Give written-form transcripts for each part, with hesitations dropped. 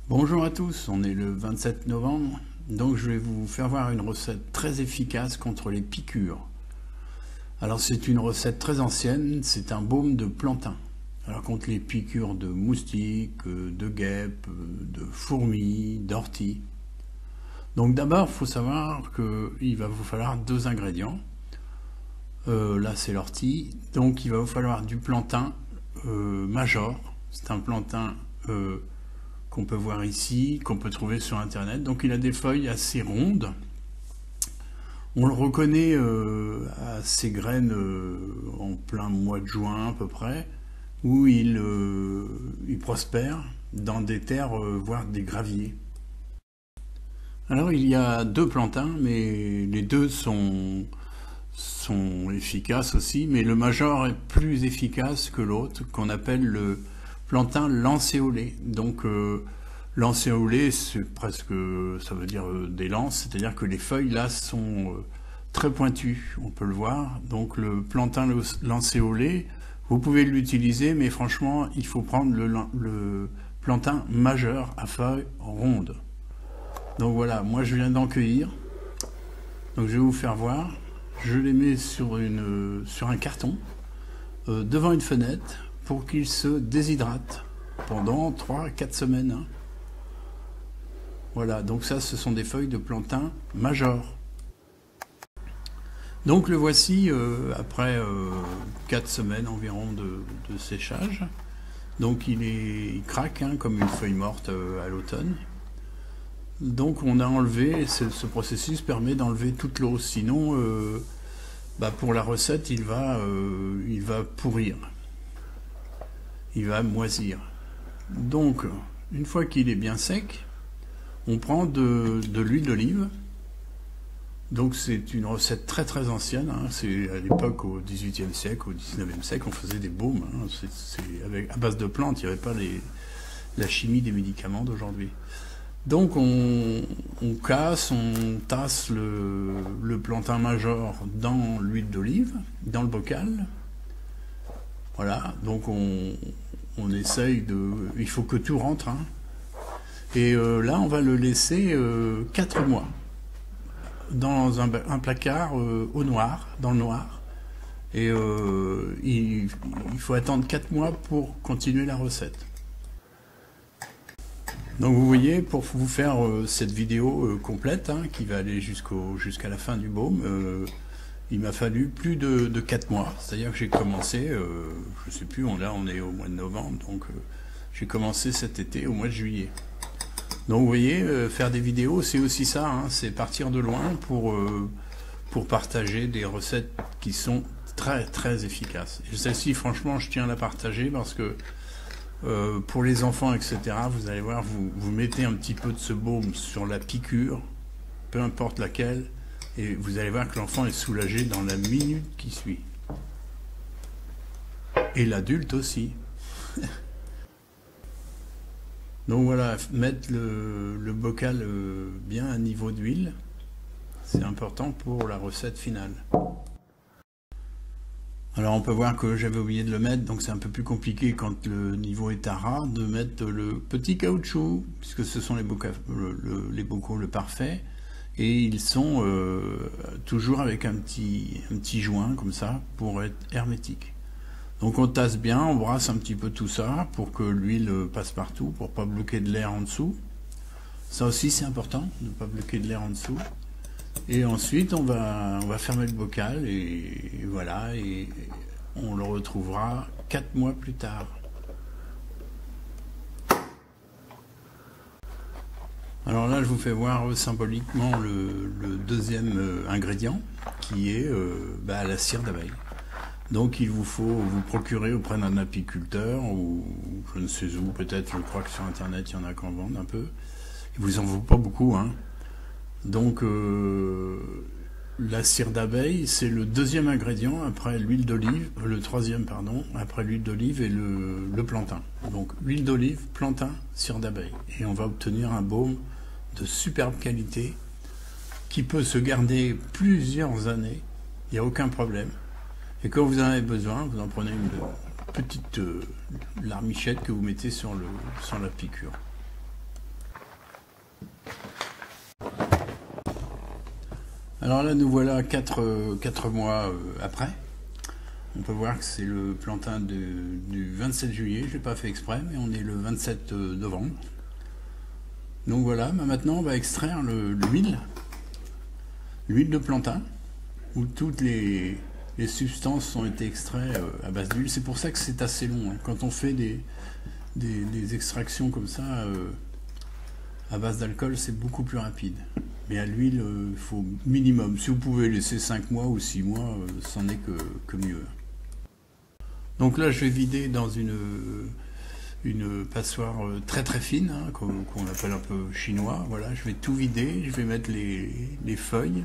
Bonjour à tous, on est le 27 novembre, donc je vais vous faire voir une recette très efficace contre les piqûres. Alors c'est une recette très ancienne, c'est un baume de plantain. Alors contre les piqûres de moustiques, de guêpes, de fourmis, d'orties. Donc d'abord il faut savoir qu'il va vous falloir deux ingrédients. Là c'est l'ortie, donc il va vous falloir du plantain major, c'est un plantain qu'on peut voir ici, qu'on peut trouver sur internet. Donc il a des feuilles assez rondes. On le reconnaît à ses graines en plein mois de juin à peu près, où il prospère dans des terres, voire des graviers. Alors il y a deux plantains, mais les deux sont efficaces aussi, mais le major est plus efficace que l'autre, qu'on appelle le plantain lancéolé. Donc lancéolé, c'est presque, ça veut dire des lances, c'est-à-dire que les feuilles là sont très pointues, on peut le voir. Donc le plantain lancéolé, vous pouvez l'utiliser, mais franchement, il faut prendre le plantain majeur à feuilles rondes. Donc voilà, moi je viens d'en cueillir. Donc je vais vous faire voir. Je les mets sur un carton, devant une fenêtre, pour qu'ils se déshydratent pendant 3-4 semaines. Hein. Voilà, donc ça, ce sont des feuilles de plantain major. Donc le voici après 4 semaines environ de séchage. Donc il craque hein, comme une feuille morte à l'automne. Donc on a enlevé, ce processus permet d'enlever toute l'eau, sinon pour la recette il va pourrir. Il va moisir. Donc, une fois qu'il est bien sec, on prend de l'huile d'olive. Donc c'est une recette très très ancienne. Hein. C'est à l'époque, au XVIIIe siècle, au XIXe siècle, on faisait des baumes. Hein. À base de plantes, il n'y avait pas la chimie des médicaments d'aujourd'hui. Donc on casse, on tasse le plantain major dans l'huile d'olive, dans le bocal. Voilà, donc on essaye il faut que tout rentre. Hein. Et là, on va le laisser 4 mois dans un placard au noir, dans le noir. Et il faut attendre 4 mois pour continuer la recette. Donc vous voyez, pour vous faire cette vidéo complète, hein, qui va aller jusqu'à la fin du baume, il m'a fallu plus de 4 mois. C'est-à-dire que j'ai commencé, je sais plus, là on est au mois de novembre, donc j'ai commencé cet été au mois de juillet. Donc vous voyez, faire des vidéos, c'est aussi ça, hein, c'est partir de loin pour partager des recettes qui sont très très efficaces. Et celle-ci, franchement, je tiens à la partager parce que pour les enfants, etc., vous allez voir, vous mettez un petit peu de ce baume sur la piqûre, peu importe laquelle, et vous allez voir que l'enfant est soulagé dans la minute qui suit. Et l'adulte aussi. Donc voilà, mettre le bocal bien à niveau d'huile, c'est important pour la recette finale. Alors on peut voir que j'avais oublié de le mettre, donc c'est un peu plus compliqué quand le niveau est à ras, de mettre le petit caoutchouc, puisque ce sont les bocaux le parfait, et ils sont toujours avec un petit joint comme ça pour être hermétique. Donc on tasse bien, on brasse un petit peu tout ça pour que l'huile passe partout, pour pas bloquer de l'air en dessous. Ça aussi c'est important, de ne pas bloquer de l'air en dessous. Et ensuite on va fermer le bocal et voilà, et on le retrouvera 4 mois plus tard. Alors là je vous fais voir symboliquement le deuxième ingrédient qui est la cire d'abeille. Donc il vous faut vous procurer auprès d'un apiculteur ou je ne sais où, peut-être, je crois que sur internet il y en a qui en vendent un peu. Il vous en faut pas beaucoup, hein. Donc la cire d'abeille, c'est le deuxième ingrédient après l'huile d'olive, le troisième pardon, après l'huile d'olive et le plantain. Donc huile d'olive, plantain, cire d'abeille. Et on va obtenir un baume de superbe qualité qui peut se garder plusieurs années, il n'y a aucun problème. Et quand vous en avez besoin, vous en prenez une petite larmichette que vous mettez sur la piqûre. Alors là, nous voilà 4 mois après. On peut voir que c'est le plantain du 27 juillet, je n'ai pas fait exprès, mais on est le 27 novembre. Donc voilà, maintenant on va extraire l'huile de plantain, où toutes les substances ont été extraites à base d'huile. C'est pour ça que c'est assez long, hein. Quand on fait des extractions comme ça, à base d'alcool, c'est beaucoup plus rapide. Mais à l'huile, il faut minimum. Si vous pouvez laisser 5 mois ou 6 mois, c'en est que mieux. Donc là, je vais vider dans une passoire très très fine, hein, qu'on appelle un peu chinois. Voilà, je vais tout vider, je vais mettre les feuilles,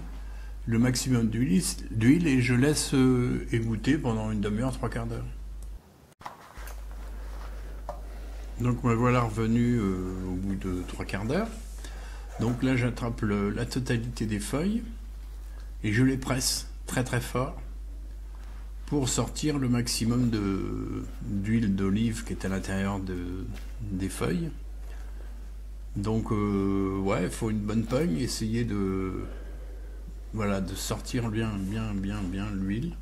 le maximum d'huile et je laisse égoutter pendant une demi-heure, 3/4 d'heure. Donc me voilà revenu au bout de 3/4 d'heure. Donc là, j'attrape la totalité des feuilles et je les presse très très fort pour sortir le maximum d'huile d'olive qui est à l'intérieur des feuilles. Donc ouais, il faut une bonne pogne, essayer de sortir bien l'huile.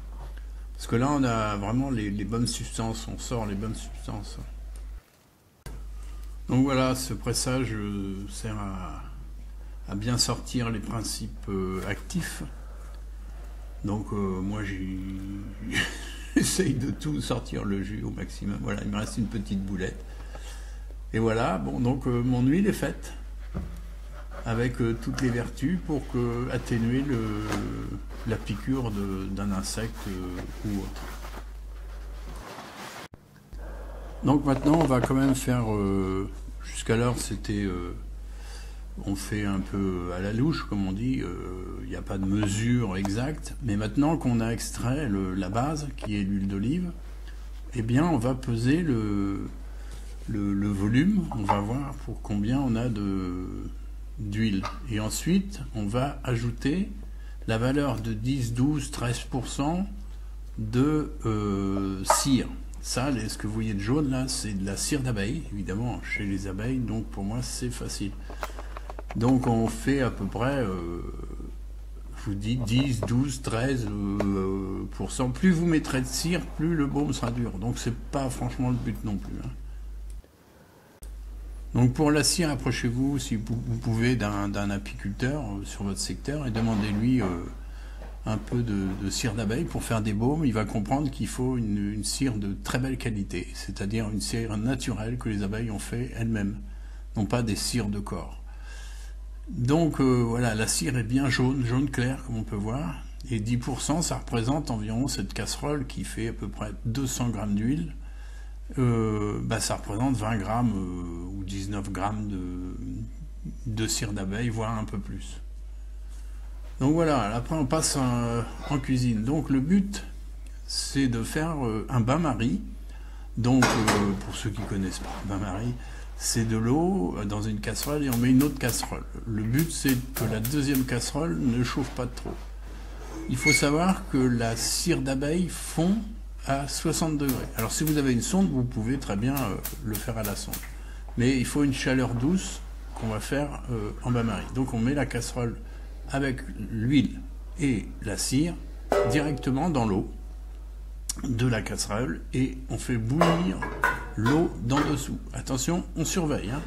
Parce que là, on a vraiment les bonnes substances, on sort les bonnes substances. Donc voilà, ce pressage sert à bien sortir les principes actifs. Donc moi j'essaye de tout sortir le jus au maximum. Voilà, il me reste une petite boulette. Et voilà, bon, donc mon huile est faite avec toutes les vertus pour atténuer la piqûre d'un insecte ou autre. Donc maintenant on va quand même faire, jusqu'alors c'était, on fait un peu à la louche comme on dit, il n'y a pas de mesure exacte, mais maintenant qu'on a extrait la base qui est l'huile d'olive, eh bien on va peser le volume, on va voir pour combien on a d'huile. Et ensuite on va ajouter la valeur de 10, 12, 13% de cire. Ça, ce que vous voyez de jaune là, c'est de la cire d'abeille, évidemment, chez les abeilles, donc pour moi c'est facile. Donc on fait à peu près, je vous dis 10, 12, 13%. Plus vous mettrez de cire, plus le baume sera dur. Donc c'est pas franchement le but non plus, hein. Donc pour la cire, approchez-vous si vous pouvez d'un apiculteur sur votre secteur et demandez-lui un peu de cire d'abeille pour faire des baumes. Il va comprendre qu'il faut une cire de très belle qualité, c'est-à-dire une cire naturelle que les abeilles ont fait elles-mêmes, non pas des cires de corps. Donc voilà, la cire est bien jaune clair comme on peut voir, et 10% ça représente environ cette casserole qui fait à peu près 200 grammes d'huile, ça représente 20 grammes ou 19 grammes de cire d'abeille, voire un peu plus. Donc voilà, après on passe en cuisine. Donc le but c'est de faire un bain-marie. Donc pour ceux qui connaissent pas, bain-marie, c'est de l'eau dans une casserole et on met une autre casserole. Le but c'est que la deuxième casserole ne chauffe pas trop. Il faut savoir que la cire d'abeille fond à 60 degrés. Alors si vous avez une sonde, vous pouvez très bien le faire à la sonde. Mais il faut une chaleur douce qu'on va faire en bain-marie. Donc on met la casserole avec l'huile et la cire directement dans l'eau de la casserole et on fait bouillir l'eau d'en dessous. Attention, on surveille, hein.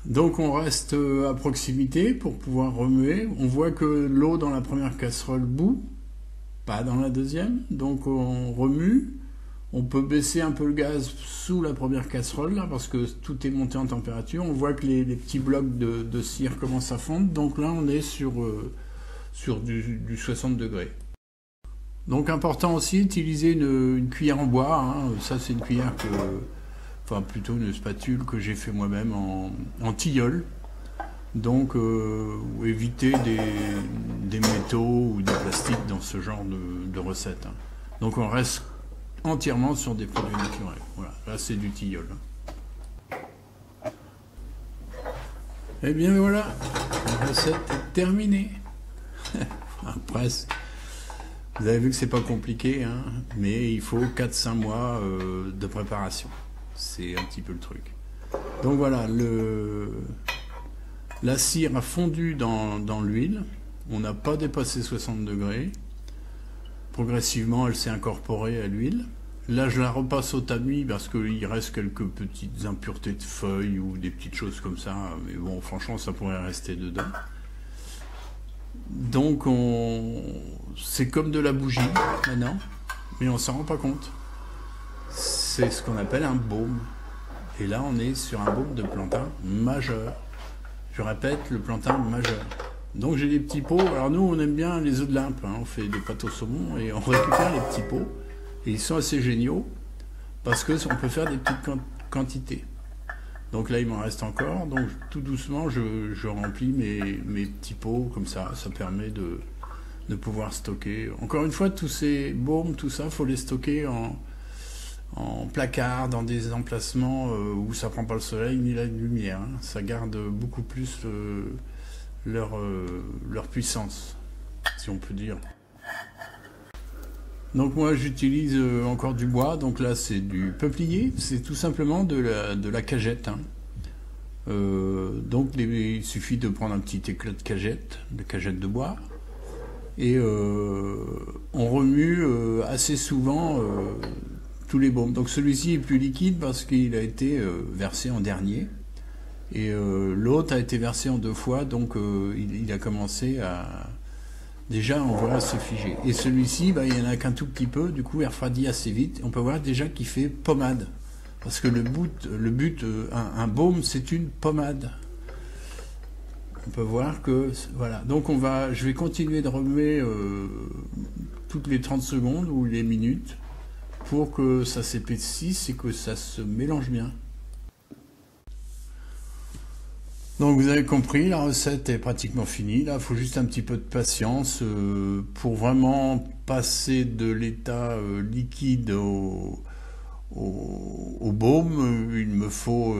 Donc on reste à proximité pour pouvoir remuer. On voit que l'eau dans la première casserole bout, pas dans la deuxième. Donc on remue. On peut baisser un peu le gaz sous la première casserole là, parce que tout est monté en température. On voit que les petits blocs de cire commencent à fondre. Donc là on est sur du 60 degrés. Donc important aussi d'utiliser une cuillère en bois, hein. Ça c'est une cuillère enfin plutôt une spatule que j'ai fait moi-même en tilleul. Donc éviter des métaux ou des plastiques dans ce genre de recette, hein. Donc on reste entièrement sur des produits naturels. Voilà, là c'est du tilleul. Et bien voilà, la recette est terminée. Presque. Vous avez vu que c'est pas compliqué, hein, mais il faut 4-5 mois de préparation. C'est un petit peu le truc. Donc voilà, La cire a fondu dans l'huile. On n'a pas dépassé 60 degrés. Progressivement, elle s'est incorporée à l'huile. Là, je la repasse au tamis parce qu'il reste quelques petites impuretés de feuilles ou des petites choses comme ça. Mais bon, franchement, ça pourrait rester dedans. Donc, c'est comme de la bougie maintenant, mais on s'en rend pas compte. C'est ce qu'on appelle un baume. Et là, on est sur un baume de plantain majeur. Je répète, le plantain majeur. Donc j'ai des petits pots. Alors nous, on aime bien les œufs de limpe. On fait des pâtes au saumon et on récupère les petits pots. Et ils sont assez géniaux parce qu'on peut faire des petites quantités. Donc là, il m'en reste encore. Donc tout doucement, je remplis mes petits pots comme ça. Ça permet de pouvoir stocker. Encore une fois, tous ces baumes, tout ça, il faut les stocker en placard, dans des emplacements où ça prend pas le soleil ni la lumière. Ça garde beaucoup plus leur puissance, si on peut dire. Donc moi j'utilise encore du bois, donc là c'est du peuplier, c'est tout simplement de la cagette. Donc il suffit de prendre un petit éclat de cagette de bois, et on remue assez souvent tous les baumes. Donc celui-ci est plus liquide parce qu'il a été versé en dernier. Et l'autre a été versé en 2 fois, donc il a commencé à... Déjà, on voit se figer. Et celui-ci, il n'y en a qu'un tout petit peu, du coup, il refroidit assez vite. On peut voir déjà qu'il fait pommade. Parce que le but, un baume, c'est une pommade. On peut voir que... Voilà. Donc, je vais continuer de remuer toutes les 30 secondes ou les minutes pour que ça s'épaississe et que ça se mélange bien. Donc vous avez compris, la recette est pratiquement finie. Là, il faut juste un petit peu de patience pour vraiment passer de l'état liquide au baume. Il me faut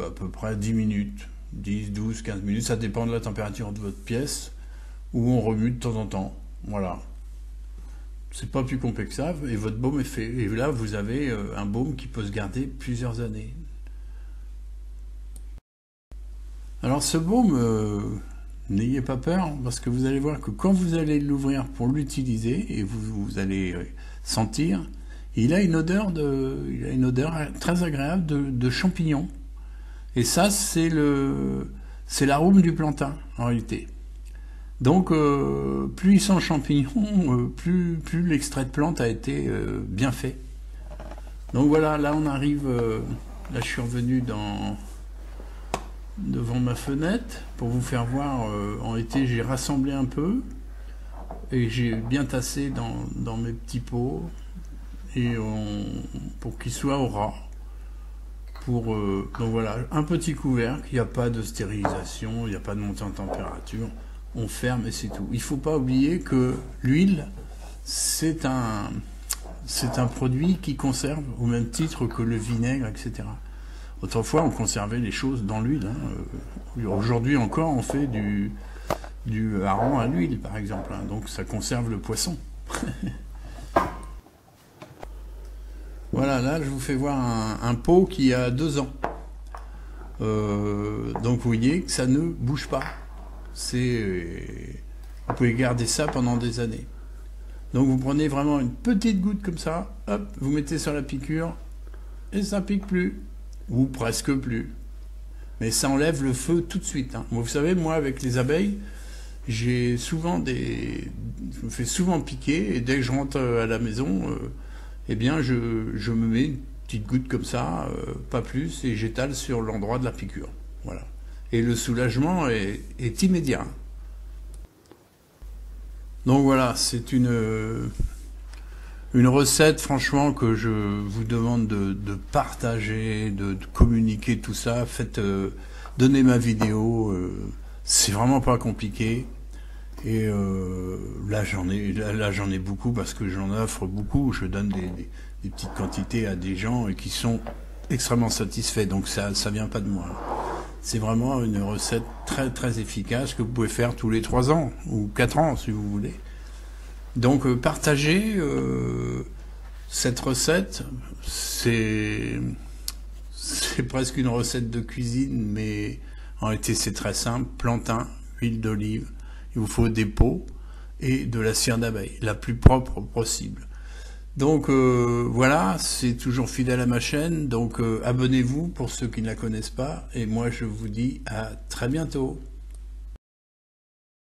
à peu près 10 minutes, 10, 12, 15 minutes. Ça dépend de la température de votre pièce, où on remue de temps en temps. Voilà. C'est pas plus complexe que ça, et votre baume est fait. Et là, vous avez un baume qui peut se garder plusieurs années. Alors ce baume, n'ayez pas peur, parce que vous allez voir que quand vous allez l'ouvrir pour l'utiliser, et vous allez sentir, il a une odeur très agréable de champignons. Et ça, c'est l'arôme du plantain, en réalité. Donc, plus il sent champignon, plus l'extrait de plante a été bien fait. Donc voilà, là on arrive, là je suis revenu devant ma fenêtre pour vous faire voir. En été, j'ai rassemblé un peu et j'ai bien tassé dans mes petits pots et pour qu'ils soient au ras. Donc voilà, un petit couvercle, il n'y a pas de stérilisation, il n'y a pas de montée en température, on ferme et c'est tout. Il ne faut pas oublier que l'huile, c'est un produit qui conserve au même titre que le vinaigre, etc. Autrefois, on conservait les choses dans l'huile. Aujourd'hui encore, on fait du hareng à l'huile, par exemple. Donc, ça conserve le poisson. Voilà, là, je vous fais voir un pot qui a 2 ans. Donc, vous voyez que ça ne bouge pas. Vous pouvez garder ça pendant des années. Donc, vous prenez vraiment une petite goutte comme ça, hop, vous mettez sur la piqûre, et ça pique plus. Ou presque plus. Mais ça enlève le feu tout de suite. Vous savez, moi, avec les abeilles, je me fais souvent piquer, et dès que je rentre à la maison, eh bien, je me mets une petite goutte comme ça, pas plus, et j'étale sur l'endroit de la piqûre. Voilà. Et le soulagement est immédiat. Donc voilà, c'est une recette, franchement, que je vous demande de partager, de communiquer tout ça. Donnez ma vidéo, c'est vraiment pas compliqué. Et là j'en ai beaucoup parce que j'en offre beaucoup. Je donne des petites quantités à des gens et qui sont extrêmement satisfaits. Donc ça vient pas de moi. C'est vraiment une recette très très efficace que vous pouvez faire tous les 3 ans ou 4 ans si vous voulez. Donc partagez cette recette, c'est presque une recette de cuisine, mais En réalité, c'est très simple, plantain, huile d'olive, il vous faut des pots et de la cire d'abeille, la plus propre possible. Donc voilà, c'est toujours fidèle à ma chaîne, donc abonnez-vous pour ceux qui ne la connaissent pas, et moi je vous dis à très bientôt.